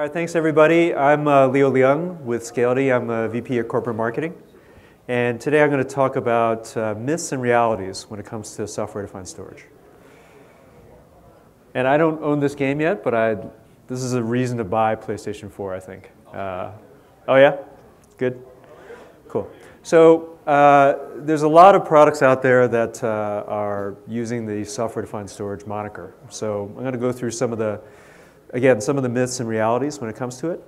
All right, thanks everybody. I'm Leo Leung with Scality. I'm a VP of Corporate Marketing. And today I'm going to talk about myths and realities when it comes to software-defined storage. And I don't own this game yet, but this is a reason to buy PlayStation 4, I think. Oh yeah? Good? Cool. So there's a lot of products out there that are using the software-defined storage moniker. So I'm going to go through some of the myths and realities when it comes to it.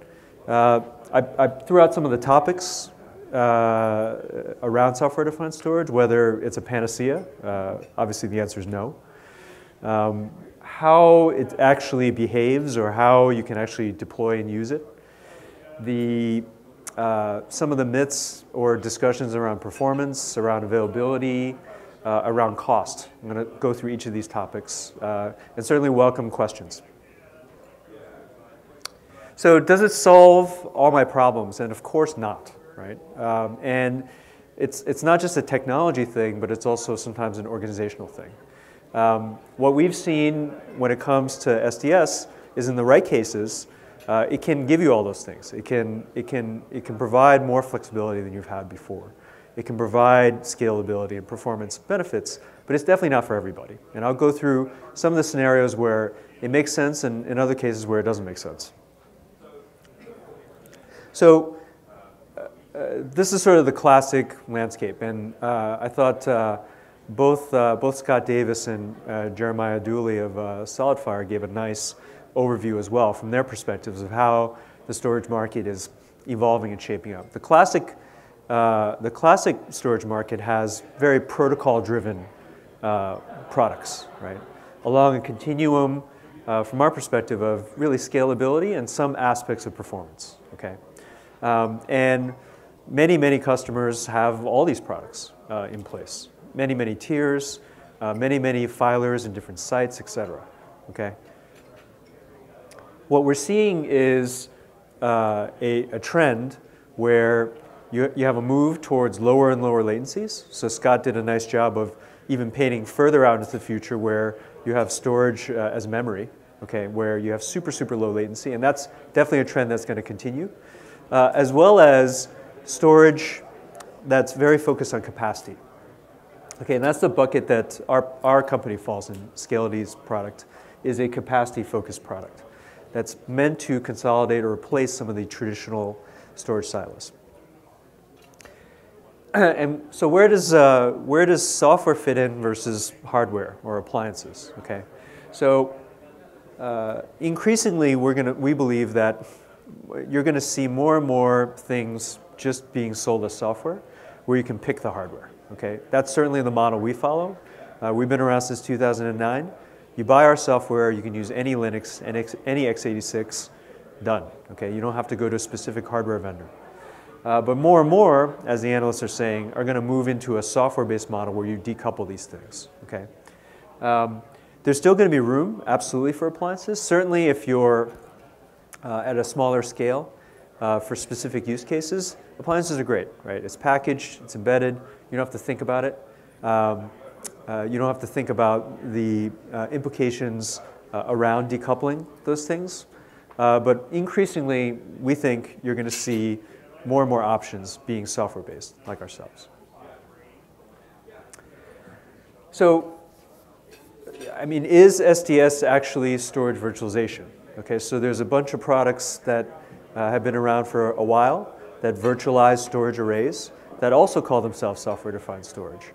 I threw out some of the topics around software-defined storage, whether it's a panacea. Obviously, the answer is no. How it actually behaves or how you can actually deploy and use it. Some of the myths or discussions around performance, around availability, around cost. I'm going to go through each of these topics and certainly welcome questions. So does it solve all my problems? And of course not, right? And it's not just a technology thing, but it's also sometimes an organizational thing. What we've seen when it comes to SDS is in the right cases, it can give you all those things. It can provide more flexibility than you've had before. It can provide scalability and performance benefits, but it's definitely not for everybody. And I'll go through some of the scenarios where it makes sense and in other cases where it doesn't make sense. So this is sort of the classic landscape, and I thought both Scott Davis and Jeremiah Dooley of SolidFire gave a nice overview as well from their perspectives of how the storage market is evolving and shaping up. The classic storage market has very protocol-driven products, right? Along a continuum from our perspective of really scalability and some aspects of performance, okay? And many customers have all these products in place. Many tiers, many filers and different sites, etc. Okay. What we're seeing is a trend where you have a move towards lower and lower latencies. So Scott did a nice job of even painting further out into the future where you have storage as memory, okay, where you have super low latency, and that's definitely a trend that's going to continue. As well as storage that's very focused on capacity. Okay, and that's the bucket that our company falls in. Scality's product is a capacity-focused product that's meant to consolidate or replace some of the traditional storage silos. And so where does software fit in versus hardware or appliances? Okay, so increasingly we believe that you're going to see more and more things just being sold as software where you can pick the hardware. Okay? That's certainly the model we follow. We've been around since 2009. You buy our software, you can use any Linux, any x86, done. Okay? You don't have to go to a specific hardware vendor. But more and more, as the analysts are saying, are going to move into a software-based model where you decouple these things. Okay? There's still going to be room, absolutely, for appliances. Certainly if you're at a smaller scale for specific use cases, appliances are great, right? It's packaged, it's embedded, you don't have to think about it. You don't have to think about the implications around decoupling those things. But increasingly, we think you're going to see more and more options being software-based, like ourselves. So, I mean, is SDS actually storage virtualization? Okay, so there's a bunch of products that have been around for a while that virtualize storage arrays that also call themselves software-defined storage.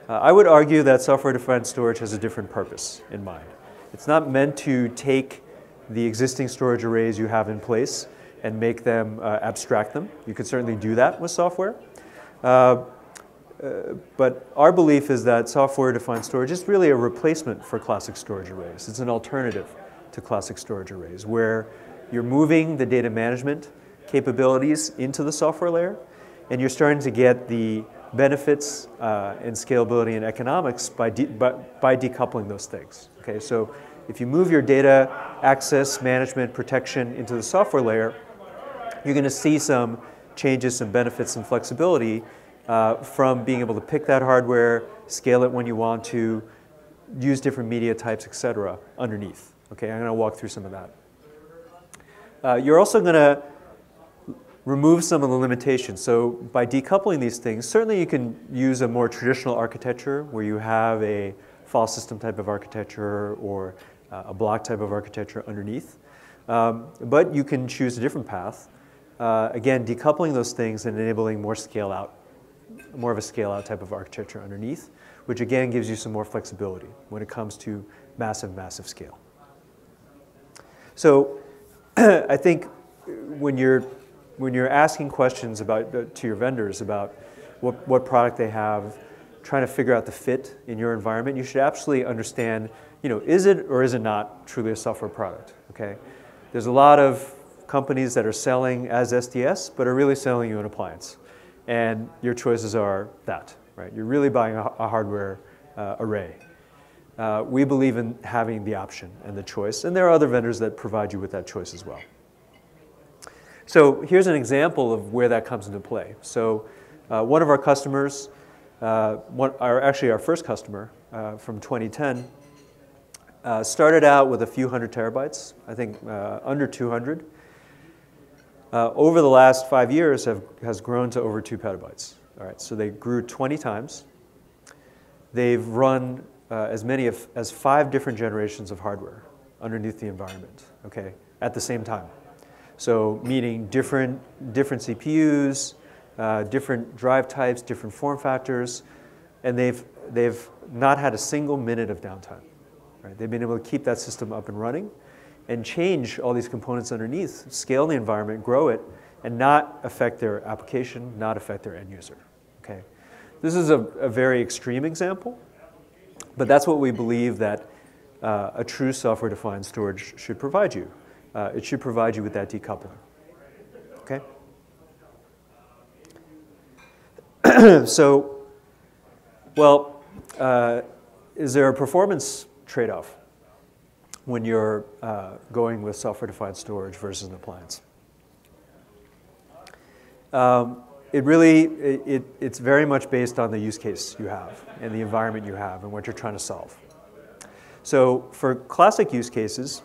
I would argue that software-defined storage has a different purpose in mind. It's not meant to take the existing storage arrays you have in place and make them, abstract them. You can certainly do that with software. But our belief is that software-defined storage is really a replacement for classic storage arrays. It's an alternative to classic storage arrays, where you're moving the data management capabilities into the software layer, and you're starting to get the benefits and scalability and economics by decoupling those things. Okay, so if you move your data access, management, protection into the software layer, you're going to see some changes, some benefits, some flexibility from being able to pick that hardware, scale it when you want to, use different media types, etc. underneath. Okay, I'm going to walk through some of that. You're also going to remove some of the limitations. So by decoupling these things, certainly you can use a more traditional architecture where you have a file system type of architecture or a block type of architecture underneath. But you can choose a different path. Again, decoupling those things and enabling more scale out, more of a scale out type of architecture underneath, which again gives you some more flexibility when it comes to massive, massive scale. So I think when you're asking questions about, to your vendors about what product they have, trying to figure out the fit in your environment, you should absolutely understand, is it or is it not truly a software product, okay? There's a lot of companies that are selling as SDS, but are really selling you an appliance. And your choices are that, right? You're really buying a hardware array. We believe in having the option and the choice, and there are other vendors that provide you with that choice as well. So here's an example of where that comes into play. So one of our customers, actually our first customer from 2010, started out with a few hundred terabytes, I think under 200. Over the last 5 years has grown to over 2 petabytes. All right, so they grew 20 times. They've run as many as 5 different generations of hardware underneath the environment, okay, at the same time. So meaning different CPUs, different drive types, different form factors, and they've not had a single minute of downtime. Right? They've been able to keep that system up and running and change all these components underneath, scale the environment, grow it, and not affect their application, not affect their end user. Okay? This is a very extreme example, but that's what we believe that a true software-defined storage should provide you. It should provide you with that decoupling. Okay? So, well, is there a performance trade-off when you're going with software-defined storage versus an appliance? It's very much based on the use case you have and the environment you have and what you're trying to solve. So for classic use cases,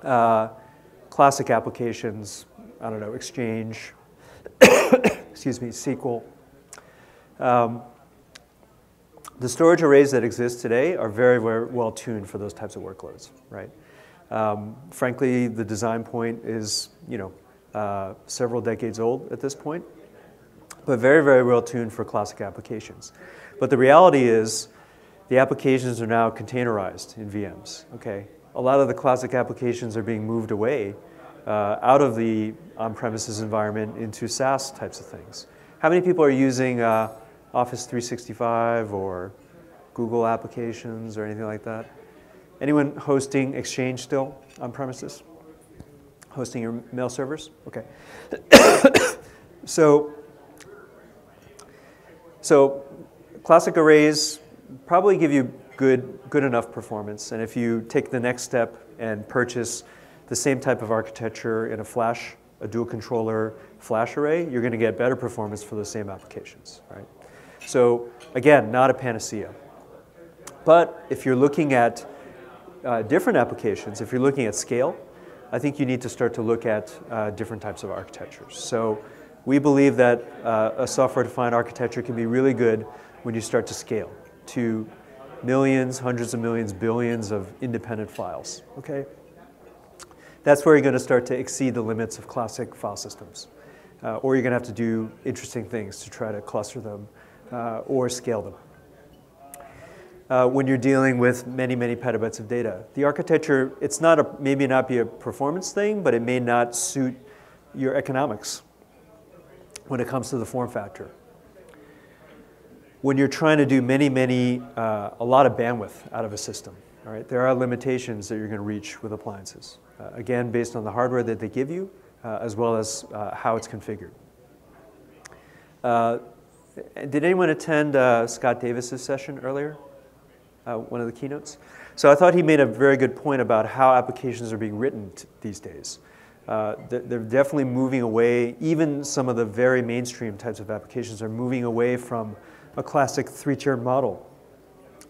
classic applications, I don't know, Exchange, excuse me, SQL. The storage arrays that exist today are very, very well tuned for those types of workloads, right? Frankly, the design point is, several decades old at this point, but very, very well tuned for classic applications. But the reality is the applications are now containerized in VMs, okay? A lot of the classic applications are being moved away out of the on-premises environment into SaaS types of things. How many people are using Office 365 or Google applications or anything like that? Anyone hosting Exchange still on premises? Hosting your mail servers? Okay. So classic arrays probably give you good enough performance, and if you take the next step and purchase the same type of architecture in a dual controller flash array, you're going to get better performance for the same applications, right? So again, not a panacea. But if you're looking at different applications, if you're looking at scale, I think you need to start to look at different types of architectures. So we believe that a software-defined architecture can be really good when you start to scale to millions, hundreds of millions, billions of independent files, okay? That's where you're going to start to exceed the limits of classic file systems. Or you're going to have to do interesting things to try to cluster them or scale them. When you're dealing with many, many petabytes of data, the architecture, it's not maybe not be a performance thing, but it may not suit your economics when it comes to the form factor. When you're trying to do a lot of bandwidth out of a system, all right, there are limitations that you're going to reach with appliances. Again, based on the hardware that they give you, as well as how it's configured. Did anyone attend Scott Davis's session earlier? One of the keynotes? So I thought he made a very good point about how applications are being written these days. They're definitely moving away, even some of the very mainstream types of applications are moving away from a classic 3-tier model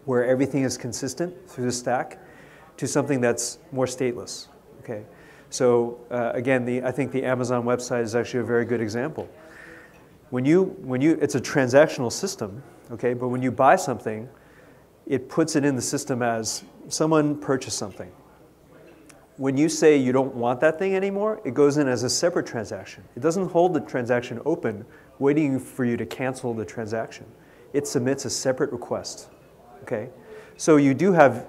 where everything is consistent through the stack to something that's more stateless, okay? So again, I think the Amazon website is actually a very good example. It's a transactional system, okay, but when you buy something, it puts it in the system as someone purchased something. When you say you don't want that thing anymore, it goes in as a separate transaction. It doesn't hold the transaction open, waiting for you to cancel the transaction. It submits a separate request, okay? So you do have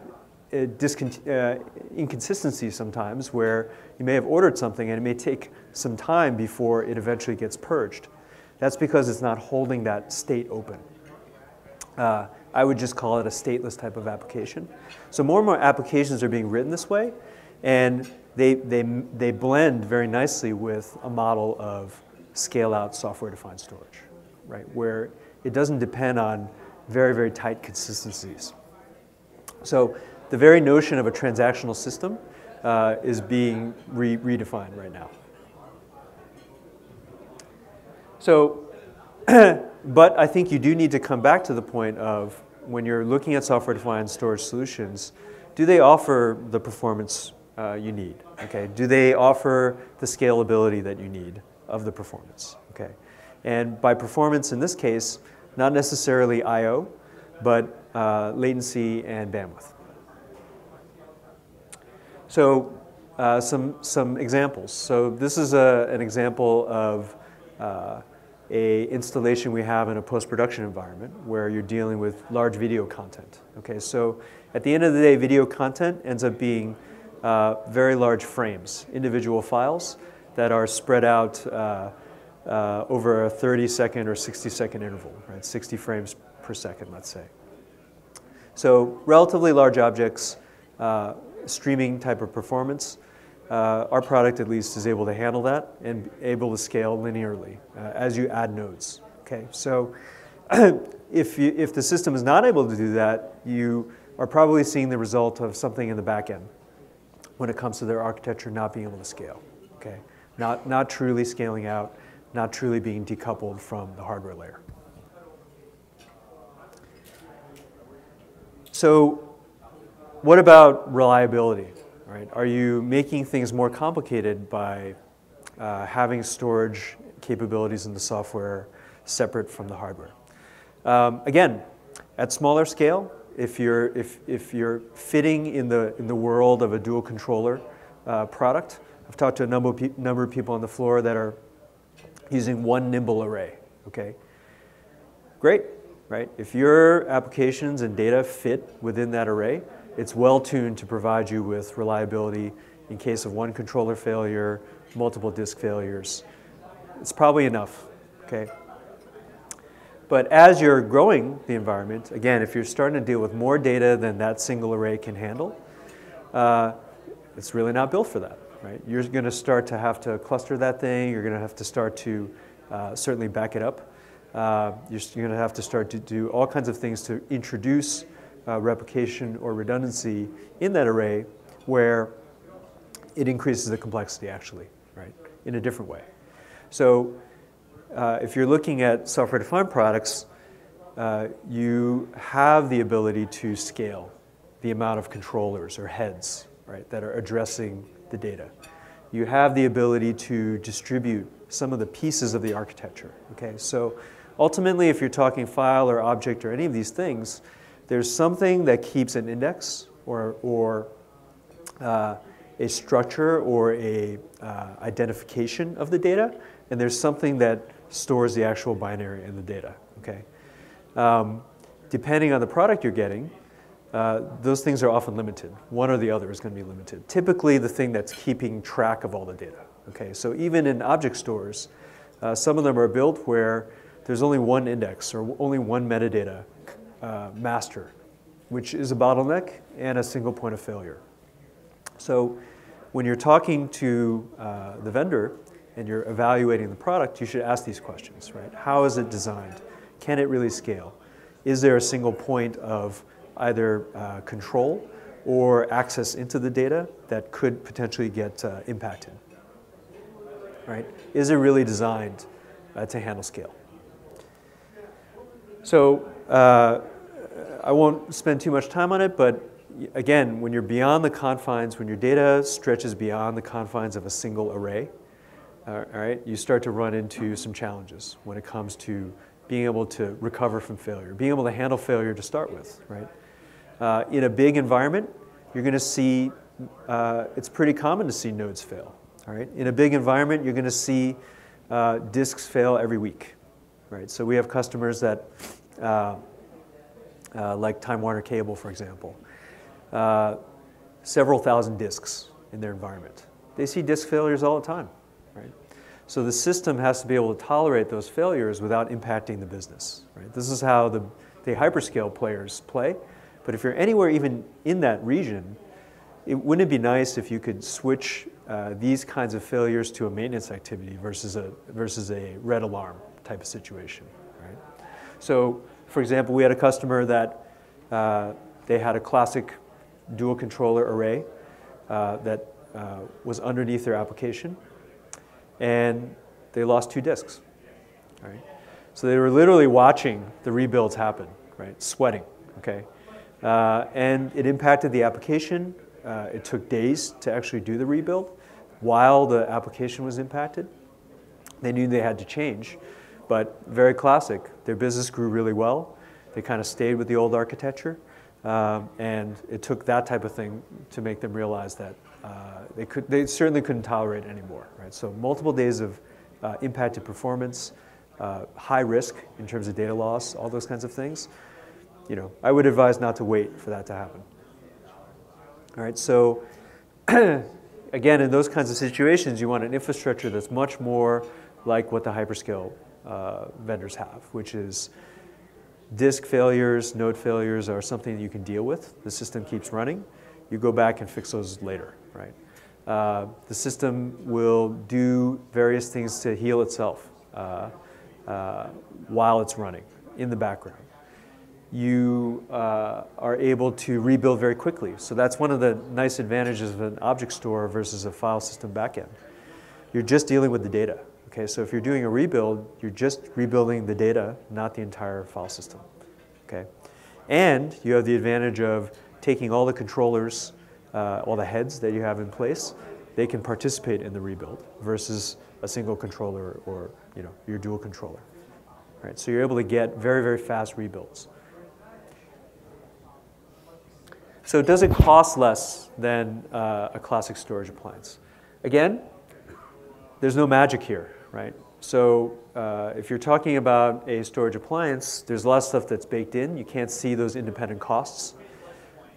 inconsistencies sometimes where you may have ordered something and it may take some time before it eventually gets purged. That's because it's not holding that state open. I would just call it a stateless type of application. So more and more applications are being written this way, and they blend very nicely with a model of scale-out software-defined storage, right? Where it doesn't depend on very, very tight consistencies. So the very notion of a transactional system is being redefined right now. So, but I think you do need to come back to the point of when you're looking at software-defined storage solutions, do they offer the performance you need? Okay, do they offer the scalability that you need of the performance? Okay, and by performance in this case, not necessarily I/O, but latency and bandwidth. So some examples. So this is an example of a installation we have in a post-production environment where you're dealing with large video content. Okay, so at the end of the day, video content ends up being very large frames, individual files that are spread out over a 30-second or 60-second interval, right? 60 frames per second, let's say. So relatively large objects, streaming type of performance. Our product, at least, is able to handle that and able to scale linearly as you add nodes. Okay, so if the system is not able to do that, you are probably seeing the result of something in the back end when it comes to their architecture not being able to scale. Okay, not truly scaling out, not truly being decoupled from the hardware layer. So what about reliability? Right? Are you making things more complicated by having storage capabilities in the software separate from the hardware? Again, at smaller scale, if you're fitting in the world of a dual controller product, I've talked to a number of people on the floor that are using one nimble array. Okay, great, right? If your applications and data fit within that array, it's well tuned to provide you with reliability in case of one controller failure, multiple disk failures. It's probably enough, okay? But as you're growing the environment, again, if you're starting to deal with more data than that single array can handle, it's really not built for that, right? You're going to start to have to cluster that thing. You're going to have to start to certainly back it up. You're going to have to start to do all kinds of things to introduce replication or redundancy in that array where it increases the complexity actually, right, in a different way. So if you're looking at software-defined products, you have the ability to scale the amount of controllers or heads, right, that are addressing the data. You have the ability to distribute some of the pieces of the architecture, okay? So ultimately, if you're talking file or object or any of these things, there's something that keeps an index or a structure or a identification of the data, and there's something that stores the actual binary in the data, okay? Depending on the product you're getting, those things are often limited. One or the other is going to be limited. Typically, the thing that's keeping track of all the data, okay? So even in object stores, some of them are built where there's only one index or only one metadata master, which is a bottleneck and a single point of failure. So when you're talking to the vendor and you're evaluating the product, you should ask these questions, right? How is it designed? Can it really scale? Is there a single point of either control or access into the data that could potentially get impacted, right? Is it really designed to handle scale? So I won't spend too much time on it, but again, when you're beyond the confines, when your data stretches beyond the confines of a single array, all right, you start to run into some challenges when it comes to being able to recover from failure, being able to handle failure to start with, right? In a big environment, you're going to see, it's pretty common to see nodes fail, all right? In a big environment, you're going to see disks fail every week, right? So we have customers that, like Time Warner Cable, for example, several thousand disks in their environment. They see disk failures all the time, right? So the system has to be able to tolerate those failures without impacting the business, right? This is how the hyperscale players play. But if you're anywhere even in that region, wouldn't it be nice if you could switch these kinds of failures to a maintenance activity versus a red alarm type of situation, right? So, for example, we had a customer that they had a classic dual controller array that was underneath their application, and they lost 2 disks, right? So they were literally watching the rebuilds happen, right? Sweating, okay? And it impacted the application. It took days to actually do the rebuild while the application was impacted. They knew they had to change, but very classic. Their business grew really well. They kind of stayed with the old architecture, and it took that type of thing to make them realize that they certainly couldn't tolerate it anymore, right? So multiple days of impacted performance, high risk in terms of data loss, all those kinds of things. You know, I would advise not to wait for that to happen. All right, so again, in those kinds of situations, you want an infrastructure that's much more like what the hyperscale vendors have, which is disk failures, node failures are something that you can deal with. The system keeps running. You go back and fix those later, right? The system will do various things to heal itself while it's running in the background. You are able to rebuild very quickly. So that's one of the nice advantages of an object store versus a file system backend. You're just dealing with the data. Okay, so if you're doing a rebuild, you're just rebuilding the data, not the entire file system. Okay, and you have the advantage of taking all the controllers, all the heads that you have in place. They can participate in the rebuild versus a single controller or your dual controller. Right, so you're able to get very, very fast rebuilds. So does it cost less than a classic storage appliance? Again, there's no magic here, right? So if you're talking about a storage appliance, there's a lot of stuff that's baked in. You can't see those independent costs.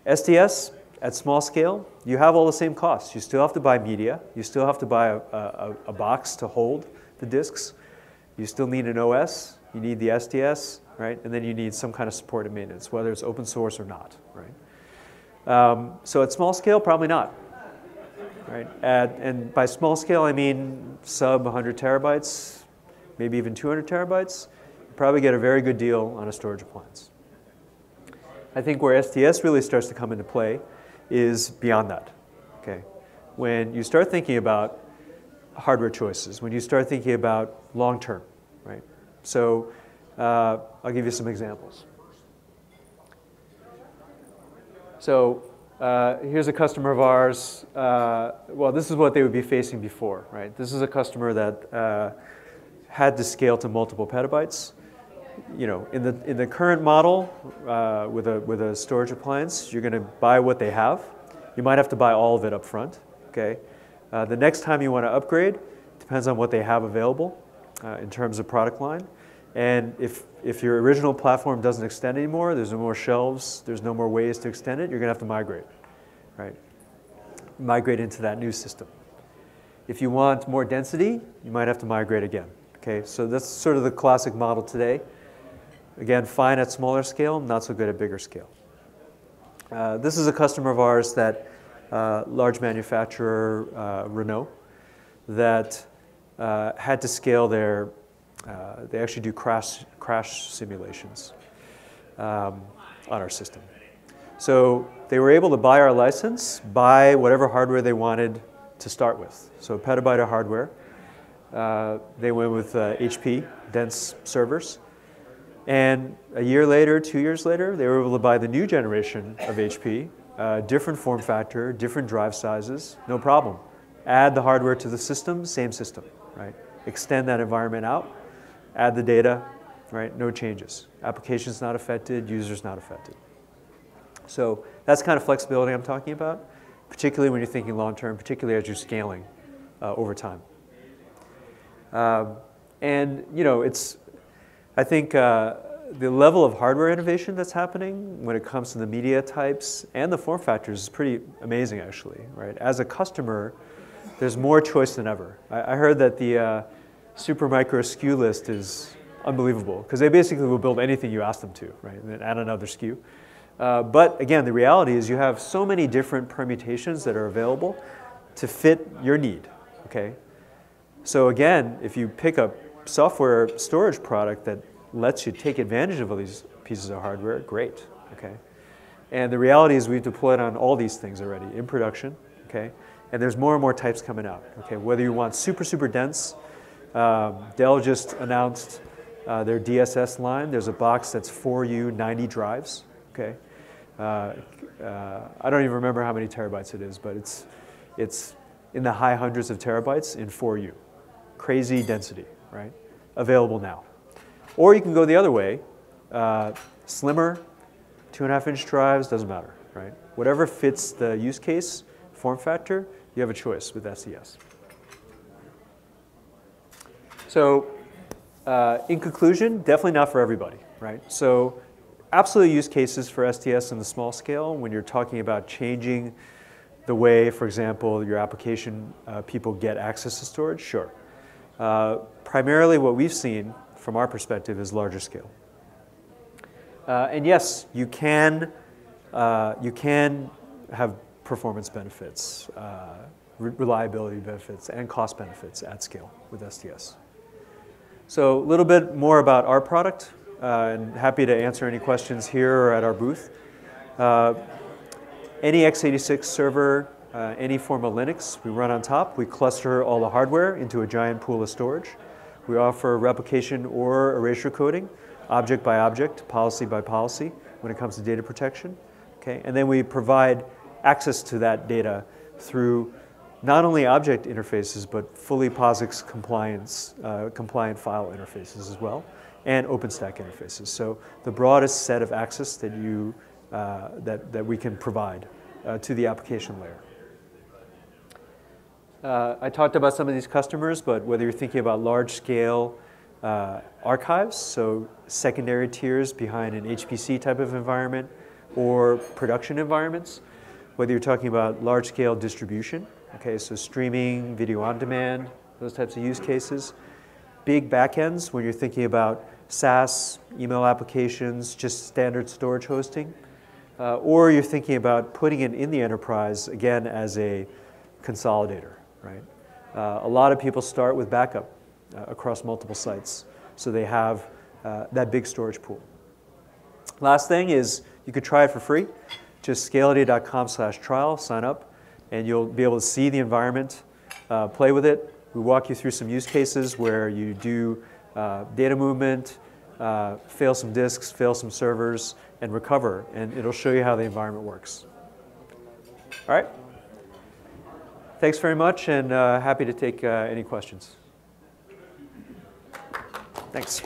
SDS, at small scale, you have all the same costs. You still have to buy media. You still have to buy a box to hold the disks. You still need an OS. You need the SDS, right? And then you need some kind of support and maintenance, whether it's open source or not, right? So at small scale, probably not, right? And by small scale, I mean sub 100 terabytes, maybe even 200 terabytes. You probably get a very good deal on a storage appliance. I think where SDS really starts to come into play is beyond that, okay? When you start thinking about hardware choices, when you start thinking about long-term, right? So I'll give you some examples. So here's a customer of ours. Well, this is what they would be facing before, right? This is a customer that had to scale to multiple petabytes. You know, in the current model with a storage appliance, you're going to buy what they have. You might have to buy all of it up front. Okay. The next time you want to upgrade depends on what they have available in terms of product line. And if your original platform doesn't extend anymore, there's no more shelves, there's no more ways to extend it, you're going to have to migrate, right? Migrate into that new system. If you want more density, you might have to migrate again. Okay, so that's sort of the classic model today. Again, fine at smaller scale, not so good at bigger scale. This is a customer of ours that, large manufacturer, Renault, that had to scale their they actually do crash simulations on our system. So they were able to buy our license, buy whatever hardware they wanted to start with. So a petabyte of hardware. They went with HP, dense servers. And a year later, 2 years later, they were able to buy the new generation of HP different form factor, different drive sizes, no problem. Add the hardware to the system, same system, right? Extend that environment out, add the data, right? No changes. Application's not affected, user's not affected. So that's kind of flexibility I'm talking about, particularly when you're thinking long-term, particularly as you're scaling over time. And you know, I think the level of hardware innovation that's happening when it comes to the media types and the form factors is pretty amazing, actually, right? As a customer, there's more choice than ever. I heard that the Supermicro SKU list is unbelievable, because they basically will build anything you ask them to, right? And then add another SKU. But again, the reality is you have so many different permutations that are available to fit your need, okay? So again, if you pick a software storage product that lets you take advantage of all these pieces of hardware, great, okay? And the reality is we've deployed on all these things already in production, okay? And there's more and more types coming out, okay? Whether you want super, super dense, Dell just announced their DSS line. There's a box that's 4U 90 drives, okay? I don't even remember how many terabytes it is, but it's in the high hundreds of terabytes in 4U. Crazy density, right? Available now. Or you can go the other way, slimmer, 2.5-inch drives, doesn't matter, right? Whatever fits the use case, form factor, you have a choice with SDS. So in conclusion, definitely not for everybody, right? So absolute use cases for SDS in the small scale when you're talking about changing the way, for example, your application people get access to storage, sure. Primarily what we've seen from our perspective is larger scale. And yes, you can have performance benefits, reliability benefits, and cost benefits at scale with SDS. So a little bit more about our product, and happy to answer any questions here or at our booth. Any x86 server, any form of Linux, we run on top. We cluster all the hardware into a giant pool of storage. We offer replication or erasure coding, object by object, policy by policy, when it comes to data protection. Okay? And then we provide access to that data through not only object interfaces, but fully POSIX compliant file interfaces as well, and OpenStack interfaces. So the broadest set of access that that we can provide to the application layer. I talked about some of these customers, but whether you're thinking about large-scale archives, so secondary tiers behind an HPC type of environment, or production environments, whether you're talking about large-scale distribution, okay, so streaming, video on demand, those types of use cases, big backends when you're thinking about SaaS, email applications, just standard storage hosting, or you're thinking about putting it in the enterprise, again, as a consolidator, right? A lot of people start with backup across multiple sites, so they have that big storage pool. Last thing is you could try it for free. Just scality.com/trial, sign up, and you'll be able to see the environment, play with it. We walk you through some use cases where you do data movement, fail some disks, fail some servers, and recover, and it'll show you how the environment works. All right. Thanks very much, and happy to take any questions. Thanks.